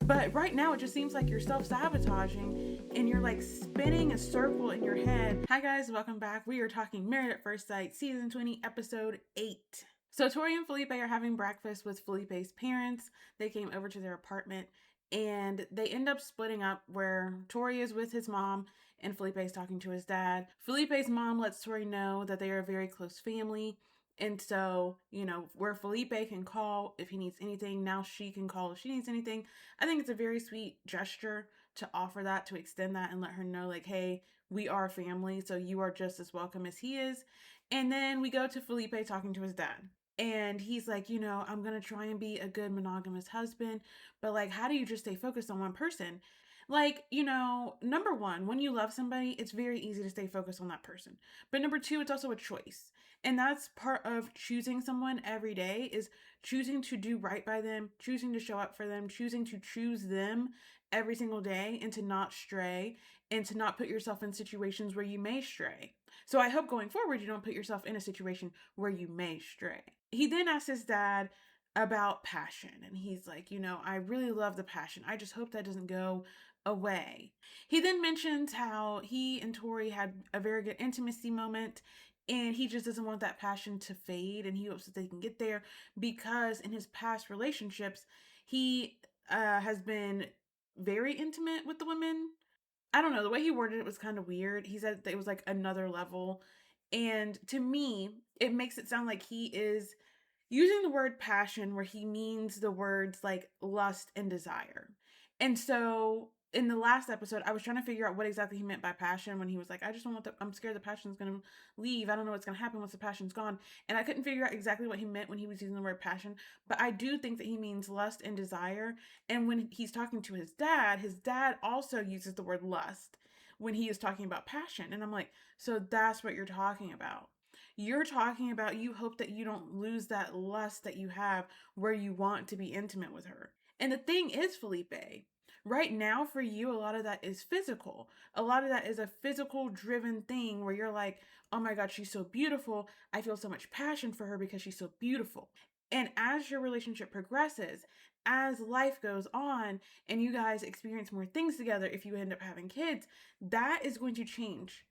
But right now, it just seems like you're self-sabotaging and you're like spinning a circle in your head. Hi guys, welcome back. We are talking Married at First Sight, season 20, episode 8. So Tori and Felipe are having breakfast with Felipe's parents. They came over to their apartment and they end up splitting up where Tori is with his mom and Felipe is talking to his dad. Felipe's mom lets Tori know that they are a very close family. And so, where Felipe can call if he needs anything, now she can call if she needs anything. I think it's a very sweet gesture to offer that, to extend that and let her know, like, hey, we are family, so you are just as welcome as he is. And then we go to Felipe talking to his dad. And he's like, I'm going to try and be a good monogamous husband, but like, how do you just stay focused on one person? Like, number one, when you love somebody, it's very easy to stay focused on that person. But number two, it's also a choice. And that's part of choosing someone every day, is choosing to do right by them, choosing to show up for them, choosing to choose them every single day and to not stray and to not put yourself in situations where you may stray. So I hope going forward, you don't put yourself in a situation where you may stray. He then asks his dad about passion. And he's like, I really love the passion. I just hope that doesn't go away. He then mentions how he and Tori had a very good intimacy moment and he just doesn't want that passion to fade, and he hopes that they can get there because in his past relationships, he has been very intimate with the women. I don't know, the way he worded it was kind of weird. He said that it was like another level. And to me, it makes it sound like he is using the word passion where he means the words like lust and desire. And so in the last episode, I was trying to figure out what exactly he meant by passion when he was like, I just don't want I'm scared the passion's going to leave. I don't know what's going to happen once the passion's gone. And I couldn't figure out exactly what he meant when he was using the word passion. But I do think that he means lust and desire. And when he's talking to his dad also uses the word lust when he is talking about passion. And I'm like, so that's what you're talking about. You're talking about you hope that you don't lose that lust that you have where you want to be intimate with her. And the thing is, Felipe, right now for you, a lot of that is physical. A lot of that is a physical driven thing where you're like, oh my God, she's so beautiful. I feel so much passion for her because she's so beautiful. And as your relationship progresses, as life goes on, and you guys experience more things together, if you end up having kids, that is going to change.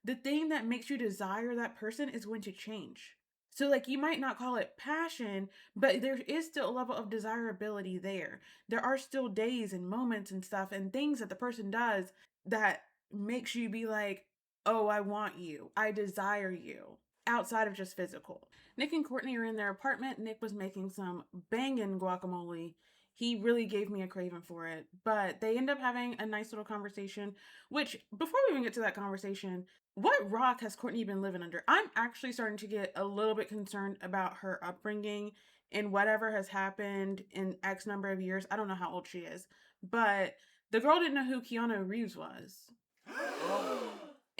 The thing that makes you desire that person is going to change. So, like, you might not call it passion, but there is still a level of desirability there. There are still days and moments and stuff and things that the person does that makes you be like, oh, I want you. I desire you. Outside of just physical. Nick and Courtney are in their apartment. Nick was making some banging guacamole. He really gave me a craving for it. But they end up having a nice little conversation, which, before we even get to that conversation, what rock has Courtney been living under? I'm actually starting to get a little bit concerned about her upbringing and whatever has happened in X number of years. I don't know how old she is, but the girl didn't know who Keanu Reeves was.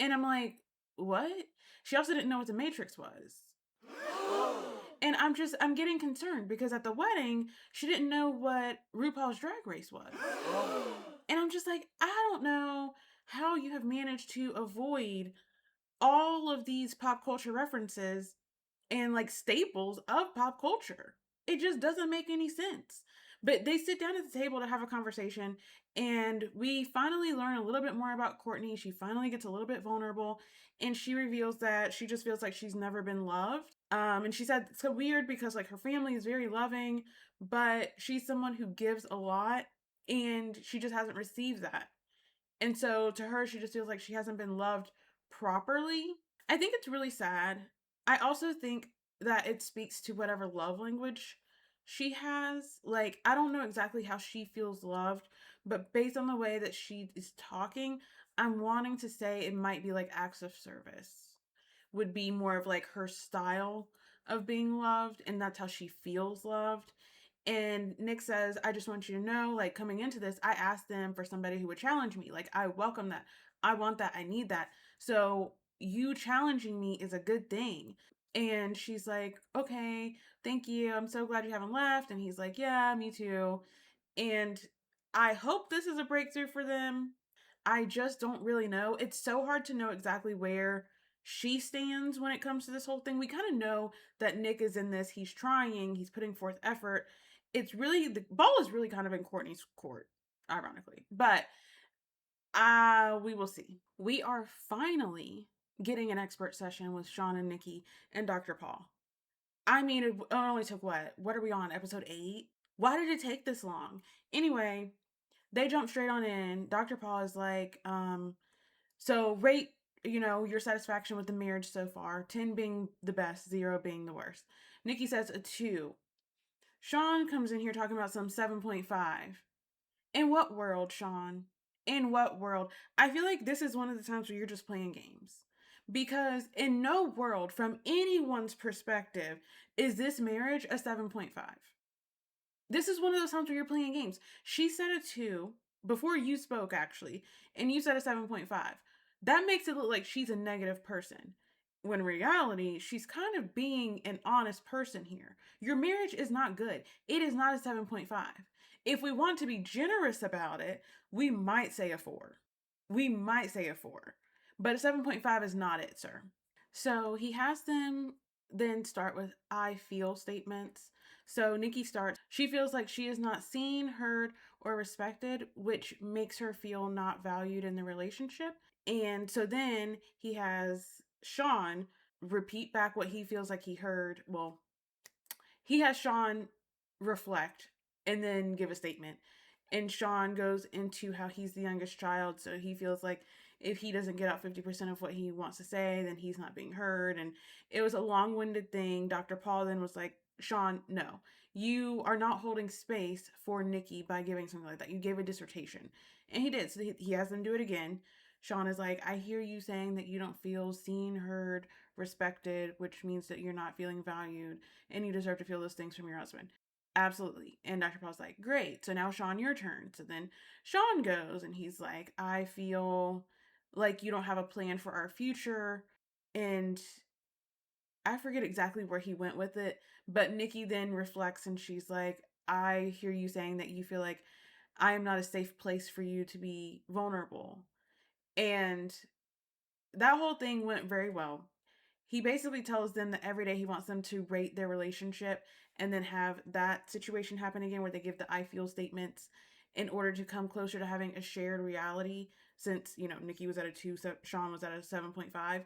And I'm like, what? She also didn't know what the Matrix was. And I'm getting concerned because at the wedding, she didn't know what RuPaul's Drag Race was. And I'm just like, I don't know how you have managed to avoid all of these pop culture references and like staples of pop culture. It just doesn't make any sense. But they sit down at the table to have a conversation, and we finally learn a little bit more about Courtney. She finally gets a little bit vulnerable, and she reveals that she just feels like she's never been loved. And she said it's so weird because like her family is very loving, but she's someone who gives a lot, and she just hasn't received that. And so to her, she just feels like she hasn't been loved properly. I think it's really sad. I also think that it speaks to whatever love language she has. Like, I don't know exactly how she feels loved, but based on the way that she is talking, I'm wanting to say it might be like acts of service would be more of like her style of being loved, and that's how she feels loved. And Nick says, I just want you to know, like, coming into this, I asked them for somebody who would challenge me. Like, I welcome that. I want that. I need that. So you challenging me is a good thing. And she's like, okay, thank you. I'm so glad you haven't left. And he's like, yeah, me too. And I hope this is a breakthrough for them. I just don't really know. It's so hard to know exactly where she stands when it comes to this whole thing. We kind of know that Nick is in this. He's trying, he's putting forth effort. It's really, the ball is really kind of in Courtney's court. ironically. But we will see. We are finally getting an expert session with Shawn and Nikki and Dr. Paul. I mean, it only took what? What are we on? Episode 8? Why did it take this long? Anyway, they jump straight on in. Dr. Paul is like, so rate, your satisfaction with the marriage so far. 10 being the best, 0 being the worst. Nikki says a 2. Shawn comes in here talking about some 7.5. In what world, Shawn? In what world? I feel like this is one of the times where you're just playing games. Because in no world, from anyone's perspective, is this marriage a 7.5. This is one of those times where you're playing games. She said a 2 before you spoke, actually, and you said a 7.5. That makes it look like she's a negative person. When in reality, she's kind of being an honest person here. Your marriage is not good. It is not a 7.5. If we want to be generous about it, we might say a 4. We might say a 4. But a 7.5 is not it, sir. So he has them then start with I feel statements. So Nikki starts, she feels like she is not seen, heard, or respected, which makes her feel not valued in the relationship. And so then he has Shawn repeat back what he feels like he heard. Well, he has Shawn reflect and then give a statement. And Shawn goes into how he's the youngest child, so he feels like if he doesn't get out 50% of what he wants to say, then he's not being heard. And it was a long winded thing. Dr. Paul then was like, Shawn, no, you are not holding space for Nikki by giving something like that. You gave a dissertation. And he did. So he has them do it again. Shawn is like, I hear you saying that you don't feel seen, heard, respected, which means that you're not feeling valued, and you deserve to feel those things from your husband. Absolutely. And Dr. Paul's like, great. So now, Shawn, your turn. So then Shawn goes and he's like, I feel like you don't have a plan for our future. And I forget exactly where he went with it, but Nikki then reflects and she's like, I hear you saying that you feel like I am not a safe place for you to be vulnerable. And that whole thing went very well. He basically tells them that every day he wants them to rate their relationship and then have that situation happen again where they give the I feel statements in order to come closer to having a shared reality since, Nikki was at a 2, so Shawn was at a 7.5.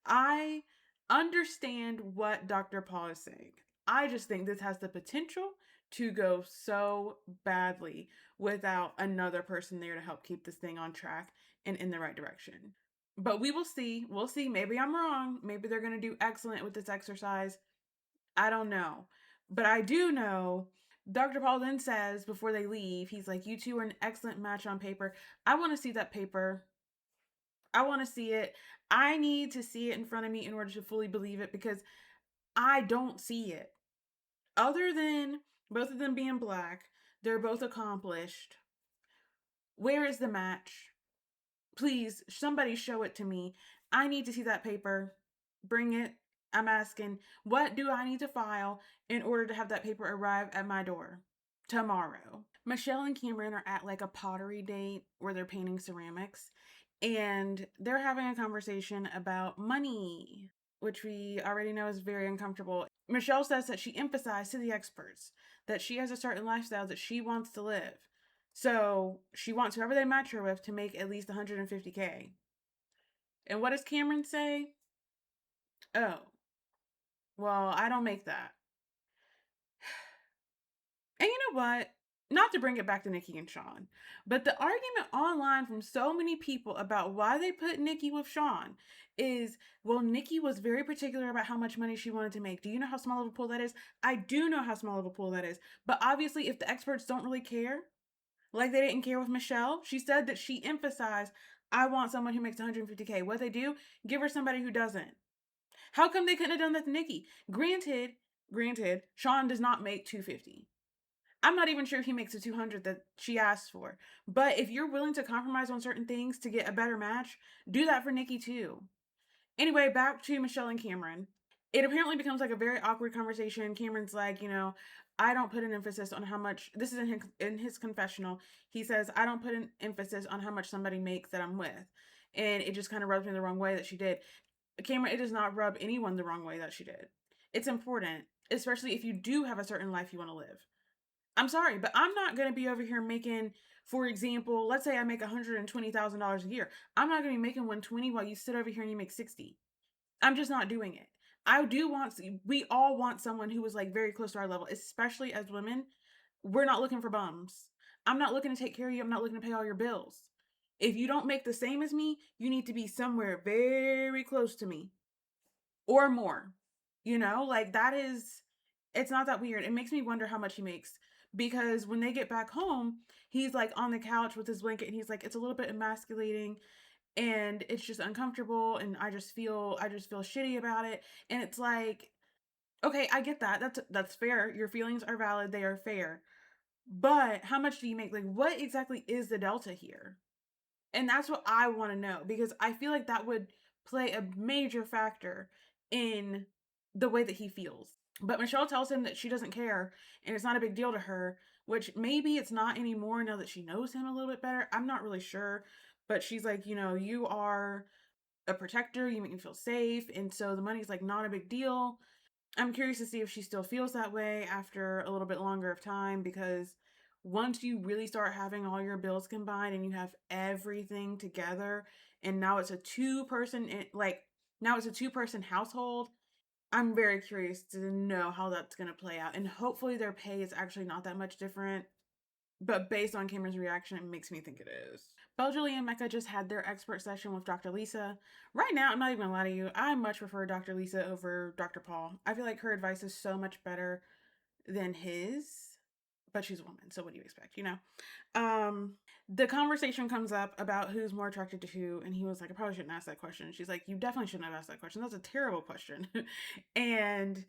I understand what Dr. Paul is saying. I just think this has the potential to go so badly without another person there to help keep this thing on track and in the right direction. But we will see. We'll see. Maybe I'm wrong. Maybe they're going to do excellent with this exercise. I don't know. But I do know Dr. Paul then says before they leave, he's like, you two are an excellent match on paper. I want to see that paper. I want to see it. I need to see it in front of me in order to fully believe it because I don't see it. Other than both of them being black, they're both accomplished. Where is the match? Please, somebody show it to me. I need to see that paper. Bring it. I'm asking, what do I need to file in order to have that paper arrive at my door tomorrow? Michelle and Cameron are at like a pottery date where they're painting ceramics and they're having a conversation about money, which we already know is very uncomfortable. Michelle says that she emphasized to the experts that she has a certain lifestyle that she wants to live. So she wants whoever they match her with to make at least 150K. And what does Cameron say? Oh, well, I don't make that. And you know what? Not to bring it back to Nikki and Shawn, but the argument online from so many people about why they put Nikki with Shawn is, well, Nikki was very particular about how much money she wanted to make. Do you know how small of a pool that is? I do know how small of a pool that is. But obviously, if the experts don't really care, like they didn't care with Michelle, she said that she emphasized, I want someone who makes 150K. What they do, give her somebody who doesn't. How come they couldn't have done that to Nikki? Granted, Shawn does not make 250. I'm not even sure if he makes the 200 that she asked for. But if you're willing to compromise on certain things to get a better match, do that for Nikki too. Anyway, back to Michelle and Cameron. It apparently becomes like a very awkward conversation. Cameron's like, I don't put an emphasis on how much, this is in his confessional. He says, I don't put an emphasis on how much somebody makes that I'm with. And it just kind of rubs me the wrong way that she did. Cameron, it does not rub anyone the wrong way that she did. It's important, especially if you do have a certain life you want to live. I'm sorry, but I'm not going to be over here making For example, let's say I make $120,000 a year. I'm not going to be making 120 while you sit over here and you make 60. I'm just not doing it. I do want, we all want someone who is like very close to our level, especially as women. We're not looking for bums. I'm not looking to take care of you. I'm not looking to pay all your bills. If you don't make the same as me, you need to be somewhere very close to me or more. You know, like that is, it's not that weird. It makes me wonder how much he makes because when they get back home, he's like on the couch with his blanket and he's like, it's a little bit emasculating and it's just uncomfortable and I just feel shitty about it. And it's like, okay, I get that. That's fair. Your feelings are valid. They are fair. But how much do you make? Like what exactly is the delta here? And that's what I want to know because I feel like that would play a major factor in the way that he feels. But Michelle tells him that she doesn't care and it's not a big deal to her, which maybe it's not anymore now that she knows him a little bit better. I'm not really sure. But she's like, you know, you are a protector, you make me feel safe. And so the money's like not a big deal. I'm curious to see if she still feels that way after a little bit longer of time because once you really start having all your bills combined and you have everything together and now it's a two person household, I'm very curious to know how that's going to play out and hopefully their pay is actually not that much different, but based on Cameron's reaction it makes me think it is. Belgely and Mecca just had their expert session with Dr. Lisa. Right now, I'm not even gonna lie to you, I much prefer Dr. Lisa over Dr. Paul. I feel like her advice is so much better than his, but she's a woman, so what do you expect, you know? The conversation comes up about who's more attracted to who, and he was like, I probably shouldn't ask that question. She's like, you definitely shouldn't have asked that question. That's a terrible question. And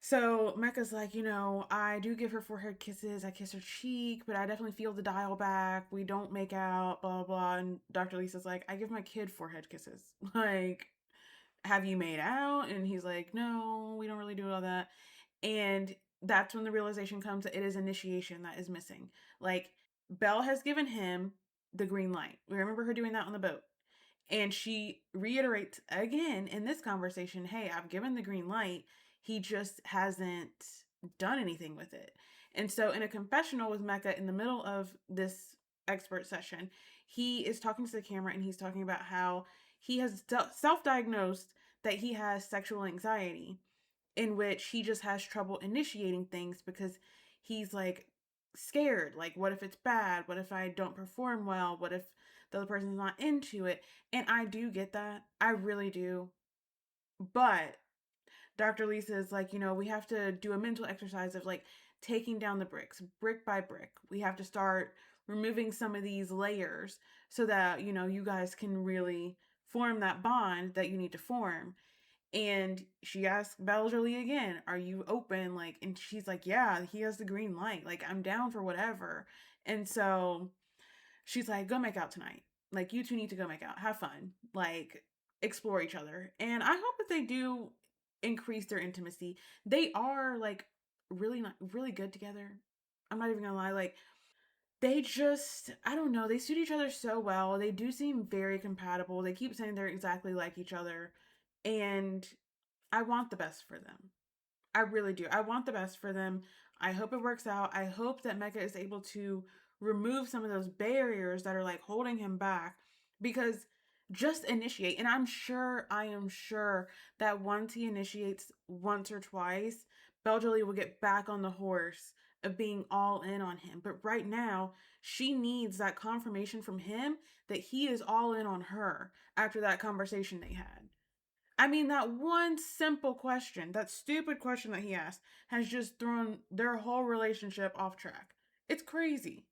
so Mecca's like, you know, I do give her forehead kisses. I kiss her cheek, but I definitely feel the dial back. We don't make out, blah, blah, blah. And Dr. Lisa's like, I give my kid forehead kisses. Like, have you made out? And he's like, no, we don't really do all that. And that's when the realization comes that it is initiation that is missing. Like, Belle has given him the green light. We remember her doing that on the boat. And she reiterates again in this conversation, hey, I've given the green light. He just hasn't done anything with it. And so, in a confessional with Mecca in the middle of this expert session, he is talking to the camera and he's talking about how he has self diagnosed that he has sexual anxiety, in which he just has trouble initiating things because he's like scared. Like, what if it's bad? What if I don't perform well? What if the other person's not into it? And I do get that. I really do. But Dr. Lisa is like, you know, we have to do a mental exercise of like taking down the bricks, brick by brick. We have to start removing some of these layers so that, you know, you guys can really form that bond that you need to form. And she asked Belgerly again, are you open? Like, and she's like, yeah, he has the green light. Like, I'm down for whatever. And so she's like, go make out tonight. Like, you two need to go make out. Have fun. Like, explore each other. And I hope that they do increase their intimacy. They are like really not really good together. I'm not even gonna lie. Like, they just, I don't know, they suit each other so well. They do seem very compatible. They keep saying they're exactly like each other. And I want the best for them. I really do. I want the best for them. I hope it works out. I hope that Mecca is able to remove some of those barriers that are like holding him back because just initiate. And I am sure that once he initiates once or twice, Belgely will get back on the horse of being all in on him. But right now, she needs that confirmation from him that he is all in on her after that conversation they had. I mean, that one simple question, that stupid question that he asked, has just thrown their whole relationship off track. It's crazy.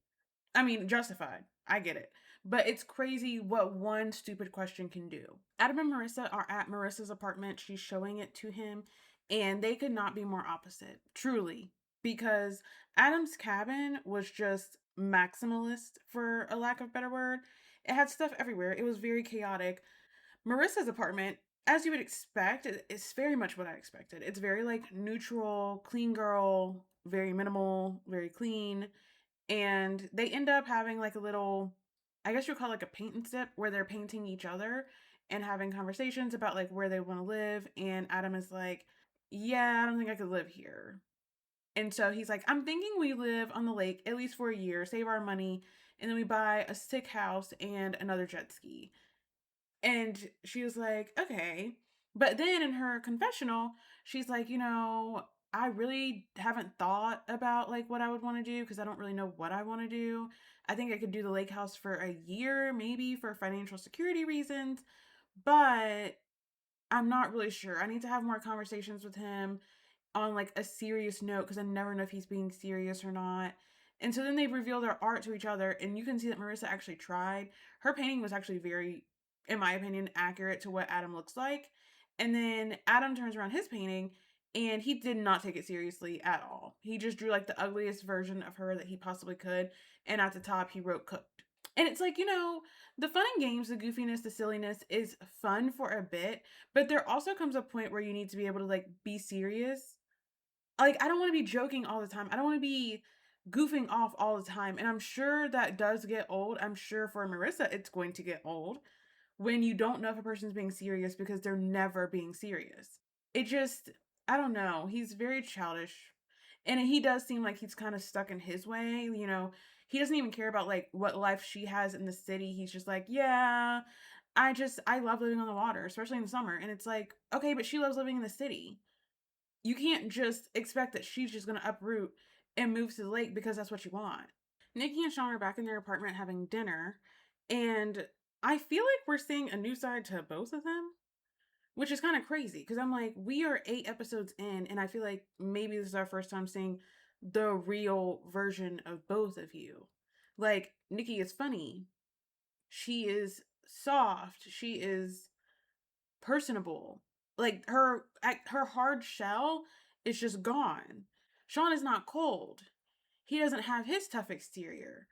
I mean, justified. I get it. But it's crazy what one stupid question can do. Adam and Marissa are at Marissa's apartment. She's showing it to him, and they could not be more opposite, truly. Because Adam's cabin was just maximalist, for a lack of a better word. It had stuff everywhere, it was very chaotic. Marissa's apartment, as you would expect, it's very much what I expected. It's very like neutral, clean girl, very minimal, very clean. And they end up having like a little, I guess you'd call it like a paint and sip, where they're painting each other and having conversations about like where they want to live. And Adam is like, yeah, I don't think I could live here. And so he's like, I'm thinking we live on the lake at least for a year, save our money, and then we buy a stick house and another jet ski. And she was like, okay. But then in her confessional, she's like, I really haven't thought about like what I would want to do because I don't really know what I want to do. I think I could do the lake house for a year, maybe for financial security reasons, but I'm not really sure. I need to have more conversations with him on like a serious note because I never know if he's being serious or not. And so then they reveal their art to each other, and you can see that Marissa actually tried. Her painting was actually very, in my opinion, accurate to what Adam looks like. And then Adam turns around his painting, and he did not take it seriously at all. He just drew like the ugliest version of her that he possibly could. And at the top, he wrote cooked. And it's like, the fun and games, the goofiness, the silliness is fun for a bit, but there also comes a point where you need to be able to like be serious. Like, I don't want to be joking all the time. I don't want to be goofing off all the time. And I'm sure that does get old. I'm sure for Marissa, it's going to get old when you don't know if a person's being serious because they're never being serious. It just, I don't know. He's very childish. And he does seem like he's kind of stuck in his way. He doesn't even care about like what life she has in the city. He's just like, yeah, I love living on the water, especially in the summer. And it's like, okay, but she loves living in the city. You can't just expect that she's just going to uproot and move to the lake because that's what you want. Nikki and Shawn are back in their apartment having dinner, and I feel like we're seeing a new side to both of them, which is kind of crazy because I'm like, we are 8 episodes in, and I feel like maybe this is our first time seeing the real version of both of you. Like, Nikki is funny. She is soft. She is personable. Like her hard shell is just gone. Shawn is not cold. He doesn't have his tough exterior.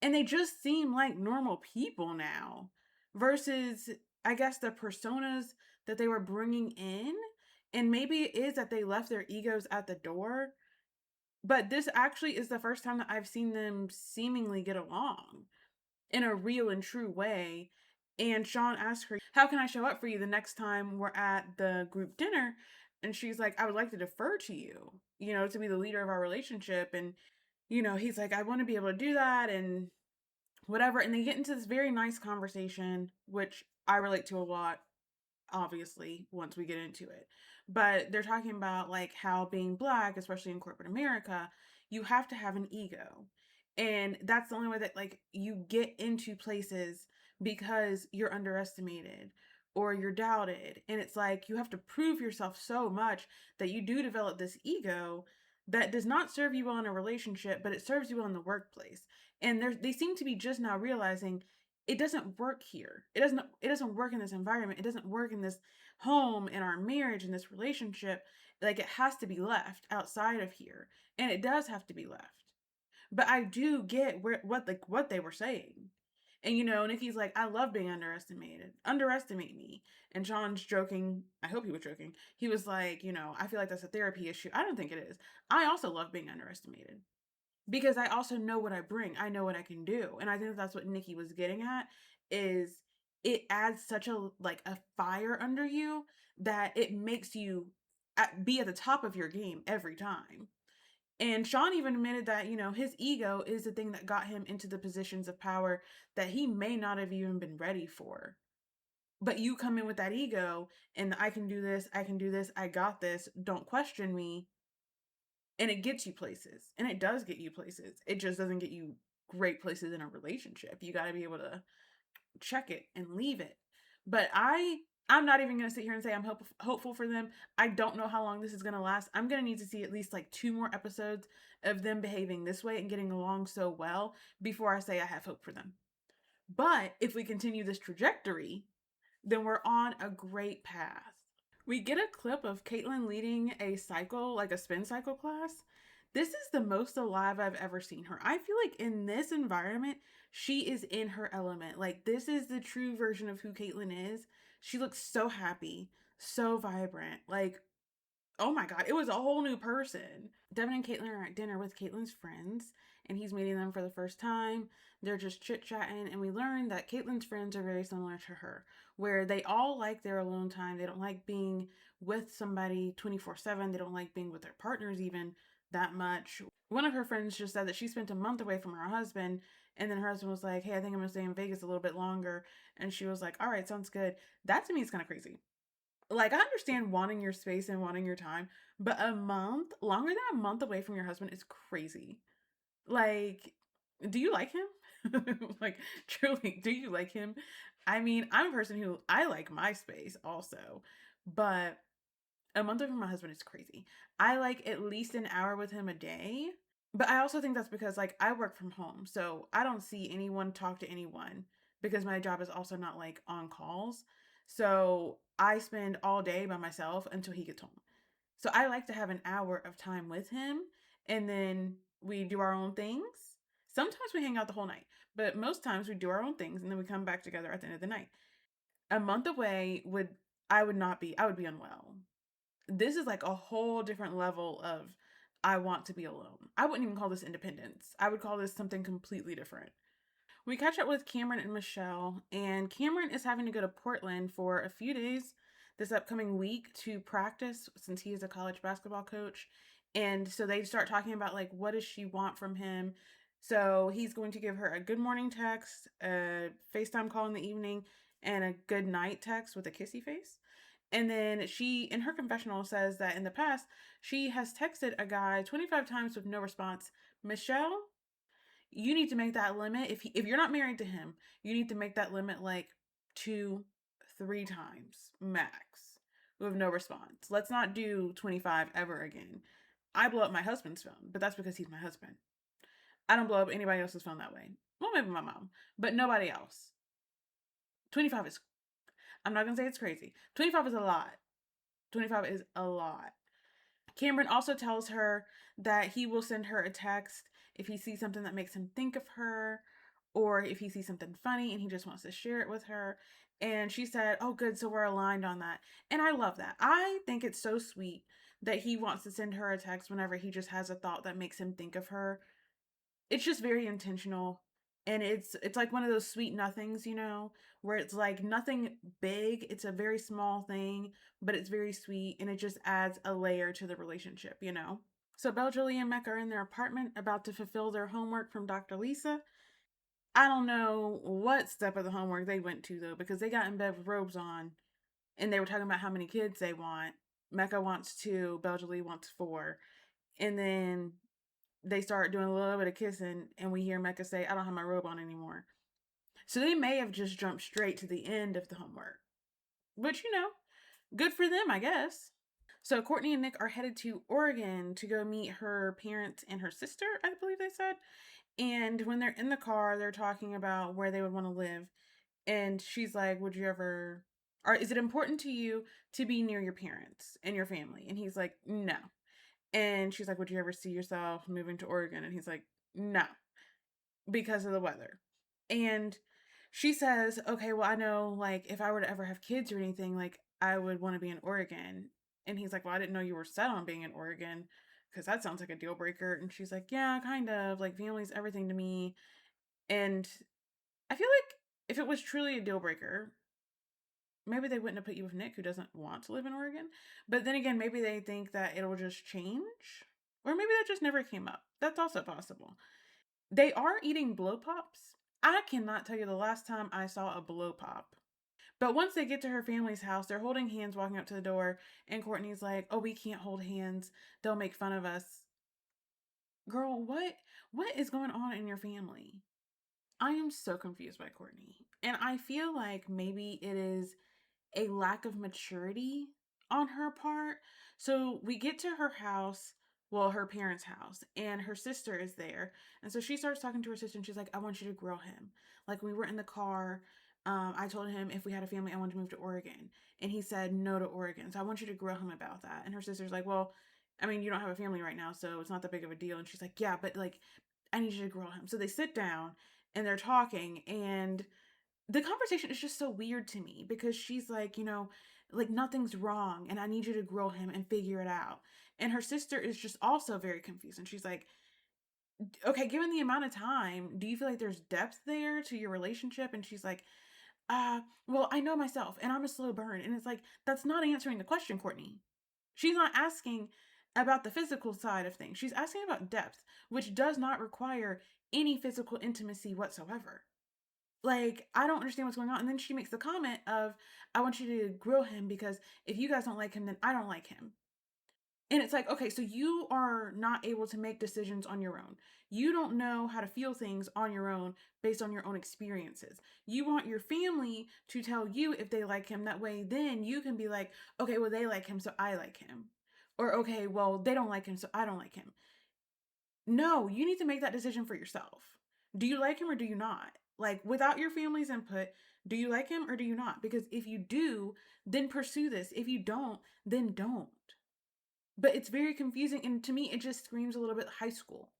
And they just seem like normal people now versus I guess the personas that they were bringing in. And maybe it is that they left their egos at the door, but this actually is the first time that I've seen them seemingly get along in a real and true way. And Shawn asked her, how can I show up for you the next time we're at the group dinner? And she's like, I would like to defer to you, to be the leader of our relationship. And, he's like, I want to be able to do that and whatever. And they get into this very nice conversation, which I relate to a lot, obviously, once we get into it. But they're talking about like how being Black, especially in corporate America, you have to have an ego. And that's the only way that like you get into places because you're underestimated or you're doubted. And it's like you have to prove yourself so much that you do develop this ego that does not serve you well in a relationship, but it serves you well in the workplace. And they seem to be just now realizing it doesn't work here. It doesn't work in this environment. It doesn't work in this home, in our marriage, in this relationship. Like, it has to be left outside of here. And it does have to be left. But I do get what they were saying. And Nikki's like, I love being underestimated. Underestimate me. And Shawn's joking. I hope he was joking. He was like, I feel like that's a therapy issue. I don't think it is. I also love being underestimated because I also know what I bring. I know what I can do. And I think that's what Nikki was getting at is it adds such a fire under you that it makes you be at the top of your game every time. And Shawn even admitted that, his ego is the thing that got him into the positions of power that he may not have even been ready for. But you come in with that ego and I can do this, I got this, don't question me. And it gets you places. And it does get you places. It just doesn't get you great places in a relationship. You got to be able to check it and leave it. But I'm not even going to sit here and say I'm hopeful for them. I don't know how long this is going to last. I'm going to need to see at least like 2 more episodes of them behaving this way and getting along so well before I say I have hope for them. But if we continue this trajectory, then we're on a great path. We get a clip of Caitlyn leading a cycle, like a spin cycle class. This is the most alive I've ever seen her. I feel like in this environment, she is in her element. Like, this is the true version of who Caitlyn is. She looks so happy, so vibrant. Like, oh my God, it was a whole new person. Devin and Caitlyn are at dinner with Caitlyn's friends, and he's meeting them for the first time. They're just chit-chatting, and we learn that Caitlyn's friends are very similar to her, where they all like their alone time. They don't like being with somebody 24/7. They don't like being with their partners even that much. One of her friends just said that she spent a month away from her husband, and then her husband was like, hey, I think I'm gonna stay in Vegas a little bit longer. And she was like, all right, sounds good. That to me is kind of crazy. Like, I understand wanting your space and wanting your time, but a month, longer than a month away from your husband is crazy. Like, do you like him? Like, truly, do you like him? I mean, I'm a person who I like my space also, but a month away from my husband is crazy. I like at least an hour with him a day. But I also think that's because like I work from home. So I don't see anyone, talk to anyone because my job is also not like on calls. So I spend all day by myself until he gets home. So I like to have an hour of time with him, and then we do our own things. Sometimes we hang out the whole night, but most times we do our own things and then we come back together at the end of the night. A month away would I would not be I would be unwell. This is like a whole different level of I want to be alone. I wouldn't even call this independence. I would call this something completely different. We catch up with Cameron and Michelle, and Cameron is having to go to Portland for a few days this upcoming week to practice since he is a college basketball coach. And so they start talking about like what does she want from him. So he's going to give her a good morning text, a FaceTime call in the evening, and a good night text with a kissy face. And then she, in her confessional, says that in the past, she has texted a guy 25 times with no response. Michelle, you need to make that limit. If you're not married to him, you need to make that limit like 2, 3 times max with no response. Let's not do 25 ever again. I blow up my husband's phone, but that's because he's my husband. I don't blow up anybody else's phone that way. Well, maybe my mom, but nobody else. 25 is, I'm not going to say it's crazy. 25 is a lot. 25 is a lot. Cameron also tells her that he will send her a text if he sees something that makes him think of her, or if he sees something funny and he just wants to share it with her. And she said, oh, good, so we're aligned on that. And I love that. I think it's so sweet that he wants to send her a text whenever he just has a thought that makes him think of her. It's just very intentional. And it's like one of those sweet nothings, where it's like nothing big. It's a very small thing, but it's very sweet and it just adds a layer to the relationship. So Belle, Julie, and Mecca are in their apartment about to fulfill their homework from Dr. Lisa. I don't know what step of the homework they went to though, because they got in bed with robes on and they were talking about how many kids they want. Mecca wants 2, Belle, Julie wants 4. And then they start doing a little bit of kissing and we hear Mecca say, I don't have my robe on anymore. So they may have just jumped straight to the end of the homework. But good for them, I guess. So Courtney and Nick are headed to Oregon to go meet her parents and her sister, I believe they said. And when they're in the car, they're talking about where they would want to live. And she's like, would you ever, or is it important to you to be near your parents and your family? And he's like, no. And she's like, would you ever see yourself moving to Oregon? And he's like, no, because of the weather. And she says, okay, well, I know, like, if I were to ever have kids or anything, like, I would want to be in Oregon. And he's like, well, I didn't know you were set on being in Oregon because that sounds like a deal breaker. And she's like, yeah, kind of. Like, family's everything to me. And I feel like if it was truly a deal breaker, maybe they wouldn't have put you with Nick, who doesn't want to live in Oregon. But then again, maybe they think that it'll just change. Or maybe that just never came up. That's also possible. They are eating blow pops. I cannot tell you the last time I saw a blow pop. But once they get to her family's house, they're holding hands walking up to the door, and Courtney's like, oh, we can't hold hands. They'll make fun of us. Girl, what is going on in your family? I am so confused by Courtney. And I feel like maybe it is a lack of maturity on her part. So we get to her house, well, her parents' house, and her sister is there. And so she starts talking to her sister and she's like, I want you to grill him. Like, we were in the car. I told him if we had a family, I wanted to move to Oregon. And he said no to Oregon. So I want you to grill him about that. And her sister's like, well, I mean, you don't have a family right now, so it's not that big of a deal. And she's like, yeah, but like, I need you to grill him. So they sit down and they're talking, and the conversation is just so weird to me because she's like, like nothing's wrong and I need you to grill him and figure it out. And her sister is just also very confused. And she's like, okay, given the amount of time, do you feel like there's depth there to your relationship? And she's like, well, I know myself and I'm a slow burn. And it's like, that's not answering the question, Courtney. She's not asking, about the physical side of things. She's asking about depth, which does not require any physical intimacy whatsoever. Like, I don't understand what's going on. And then she makes the comment of, I want you to grill him because if you guys don't like him, then I don't like him. And it's like, okay, so you are not able to make decisions on your own. You don't know how to feel things on your own based on your own experiences. You want your family to tell you if they like him. That way, then you can be like, okay, well, they like him, so I like him. Or, okay, well, they don't like him, so I don't like him. No, you need to make that decision for yourself. Do you like him or do you not? Like, without your family's input, do you like him or do you not? Because if you do, then pursue this. If you don't, then don't. But it's very confusing, and to me, it just screams a little bit high school.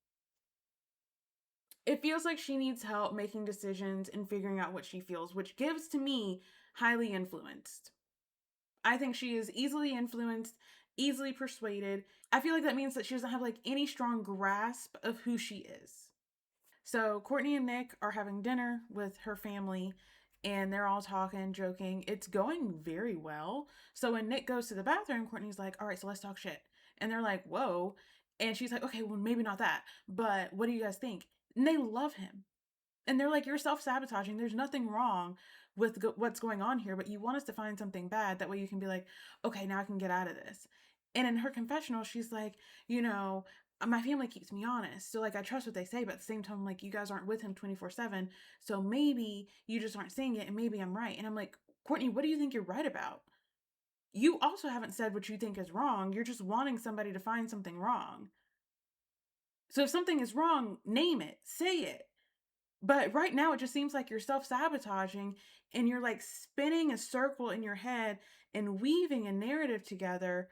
It feels like she needs help making decisions and figuring out what she feels, which gives to me highly influenced. I think she is easily influenced, easily persuaded. I feel like that means that she doesn't have like any strong grasp of who she is. So Courtney and Nick are having dinner with her family and they're all talking, joking. It's going very well. So when Nick goes to the bathroom, Courtney's like, all right, so let's talk shit. And they're like, whoa. And she's like, okay, well, maybe not that. But what do you guys think? And they love him. And they're like, you're self-sabotaging. There's nothing wrong with what's going on here, but you want us to find something bad. That way you can be like, okay, now I can get out of this. And in her confessional, she's like, my family keeps me honest. So like, I trust what they say, but at the same time, like, you guys aren't with him 24/7. So maybe you just aren't seeing it and maybe I'm right. And I'm like, Courtney, what do you think you're right about? You also haven't said what you think is wrong. You're just wanting somebody to find something wrong. So if something is wrong, name it, say it. But right now, it just seems like you're self-sabotaging and you're like spinning a circle in your head and weaving a narrative together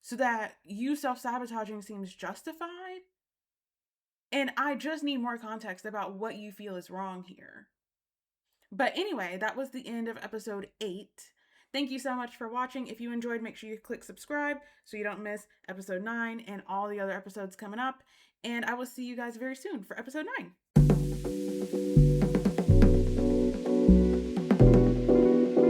so that you self-sabotaging seems justified. And I just need more context about what you feel is wrong here. But anyway, that was the end of episode 8. Thank you so much for watching. If you enjoyed, make sure you click subscribe so you don't miss episode 9 and all the other episodes coming up. And I will see you guys very soon for episode 9.